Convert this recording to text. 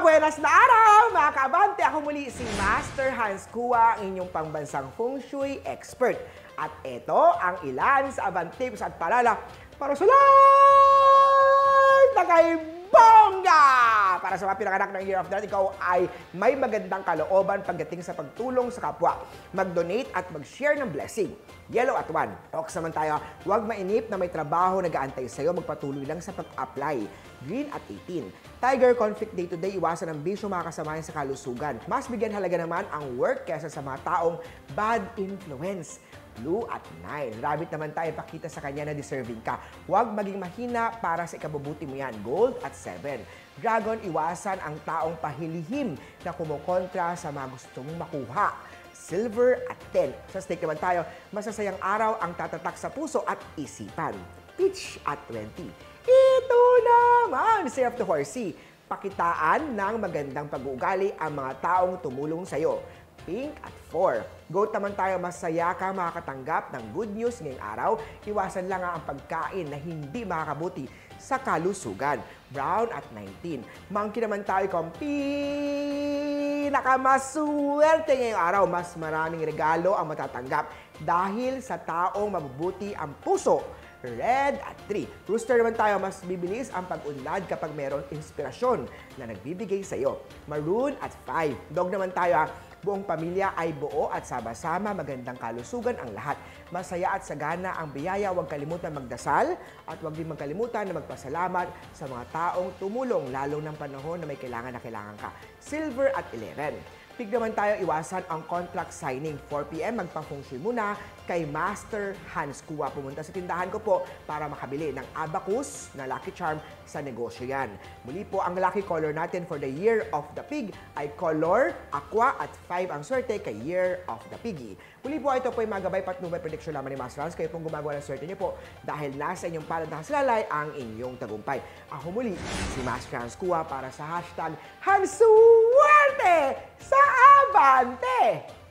Buenas na araw, mga kaabante! Ako muli si Master Hans Kua, ang inyong pangbansang feng shui expert. At ito ang ilan sa abang tips at paalala para sa live na kay Bongga! Para sa mga pinanganak ng Year of the Rat, ikaw ay may magandang kalooban pagdating sa pagtulong sa kapwa. Mag-donate at mag-share ng blessing. Yellow at 1. Ox naman tayo, huwag mainip na may trabaho nag-aantay sa'yo, magpatuloy lang sa pag-apply. Green at 18. Tiger, conflict day-to-day, iwasan ang bisyo mga kasamahan sa kalusugan. Mas bigyan halaga naman ang work kesa sa mga taong bad influence. Blue at 9. Rabbit naman tayo, pakita sa kanya na deserving ka. Huwag maging mahina para sa ikabubuti mo yan. Gold at 7. Dragon, iwasan ang taong pahilihim na kumukontra sa mga gusto mong makuha. Silver at 10. Sa snake naman tayo, masasayang araw ang tatatak sa puso at isipan. Peach at 20. Ito naman, Say of the Horsey. Pakitaan ng magandang pag-uugali ang mga taong tumulong sa'yo. Pink at 4. Goat naman tayo, masaya ka makakatanggap ng good news ngayong araw. Iwasan lang ang pagkain na hindi makakabuti sa kalusugan. Brown at 19. Monkey naman tayo, kung pinakamaswerte ngayong araw. Mas maraming regalo ang matatanggap dahil sa taong mabubuti ang puso. Red at 3. Rooster naman tayo, mas bibilis ang pag-unlad kapag mayroong inspirasyon na nagbibigay sa iyo. Maroon at 5. Dog naman tayo, buong pamilya ay buo at sama-sama, magandang kalusugan ang lahat. Masaya at sagana ang biyaya, huwag kalimutan magdasal at huwag din magkalimutan na magpasalamat sa mga taong tumulong lalo ng panahon na may kailangan na kailangan ka. Silver at 11. Pig naman tayo, iwasan ang contract signing. 4 p.m. magpa-feng shui muna kay Master Hans Kua. Pumunta sa tindahan ko po para makabili ng abacus na lucky charm sa negosyo yan. Muli po, ang lucky color natin for the Year of the Pig ay color aqua at 5 ang swerte kay Year of the Piggy. Muli po, ito po ay magabay patnubay prediction lamang ni Master Hans. Kayo pong gumagawa ng swerte niyo po dahil nasa inyong palad na kasalalay ang inyong tagumpay. Ako muli, si Master Hans Kua para sa hashtag Hansuwerte sa Abante!